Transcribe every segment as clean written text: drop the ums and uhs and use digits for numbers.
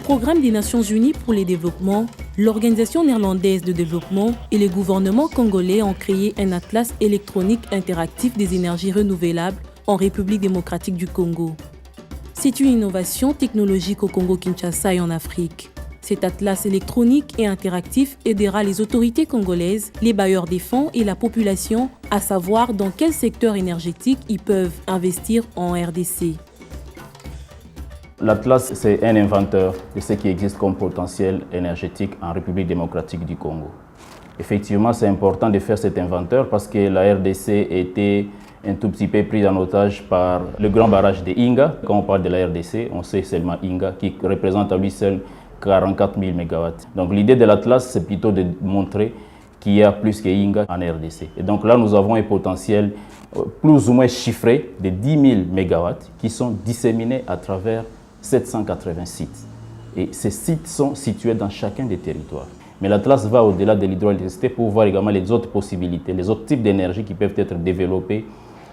programme des Nations Unies pour le développement, l'Organisation néerlandaise de développement et le gouvernement congolais ont créé un atlas électronique interactif des énergies renouvelables en République démocratique du Congo. C'est une innovation technologique au Congo-Kinshasa et en Afrique. Cet atlas électronique et interactif aidera les autorités congolaises, les bailleurs des fonds et la population à savoir dans quel secteur énergétique ils peuvent investir en RDC. L'Atlas, c'est un inventeur de ce qui existe comme potentiel énergétique en République démocratique du Congo. Effectivement, c'est important de faire cet inventeur parce que la RDC était un tout petit peu prise en otage par le grand barrage de Inga. Quand on parle de la RDC, on sait seulement Inga qui représente à lui seul 44 000 MW. Donc l'idée de l'Atlas, c'est plutôt de montrer qu'il y a plus que Inga en RDC. Et donc là, nous avons un potentiel plus ou moins chiffré de 10 000 MW qui sont disséminés à travers 780 sites. Et ces sites sont situés dans chacun des territoires. Mais l'Atlas va au-delà de l'hydroélectricité pour voir également les autres possibilités, les autres types d'énergie qui peuvent être développés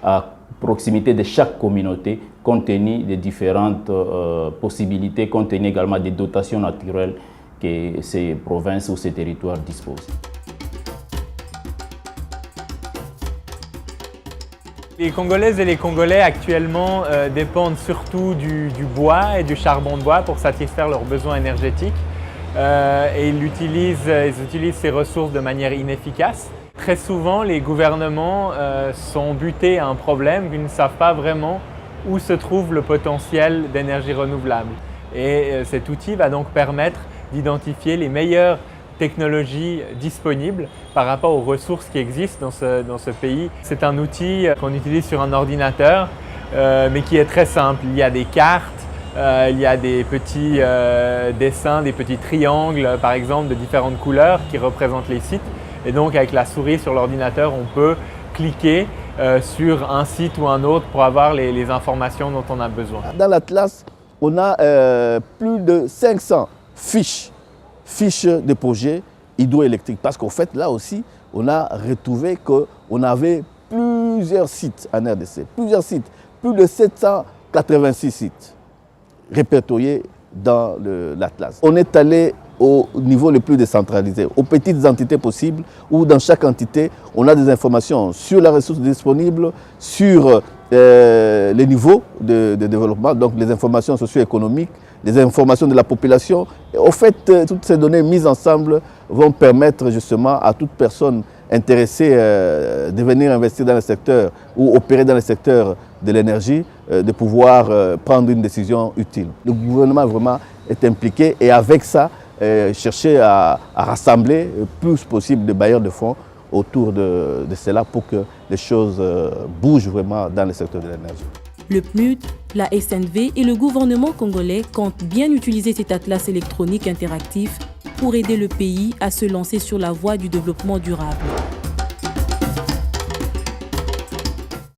à proximité de chaque communauté, compte tenu des différentes possibilités, compte tenu également des dotations naturelles que ces provinces ou ces territoires disposent. Les Congolaises et les Congolais actuellement dépendent surtout du bois et du charbon de bois pour satisfaire leurs besoins énergétiques et ils utilisent ces ressources de manière inefficace. Très souvent, les gouvernements sont butés à un problème, ils ne savent pas vraiment où se trouve le potentiel d'énergie renouvelable. Et cet outil va donc permettre d'identifier les meilleures technologies disponibles par rapport aux ressources qui existent dans ce pays. C'est un outil qu'on utilise sur un ordinateur, mais qui est très simple. Il y a des cartes, il y a des petits dessins, des petits triangles, par exemple, de différentes couleurs qui représentent les sites. Et donc, avec la souris sur l'ordinateur, on peut cliquer sur un site ou un autre pour avoir les informations dont on a besoin. Dans l'Atlas, on a plus de 500 fiches de projets hydroélectriques. Parce qu'en fait, là aussi, on a retrouvé qu'on avait plusieurs sites en RDC. Plusieurs sites, plus de 786 sites répertoriés dans l'Atlas. On est allé au niveau le plus décentralisé, aux petites entités possibles, où dans chaque entité, on a des informations sur la ressource disponible, sur les niveaux de développement, donc les informations socio-économiques, les informations de la population. Et au fait, toutes ces données mises ensemble vont permettre justement à toute personne intéressée de venir investir dans le secteur ou opérer dans le secteur de l'énergie, de pouvoir prendre une décision utile. Le gouvernement vraiment est impliqué et avec ça, chercher à rassembler le plus possible de bailleurs de fonds autour de cela pour que les choses bougent vraiment dans le secteur de l'énergie. Le PNUD, la SNV et le gouvernement congolais comptent bien utiliser cet atlas électronique interactif pour aider le pays à se lancer sur la voie du développement durable.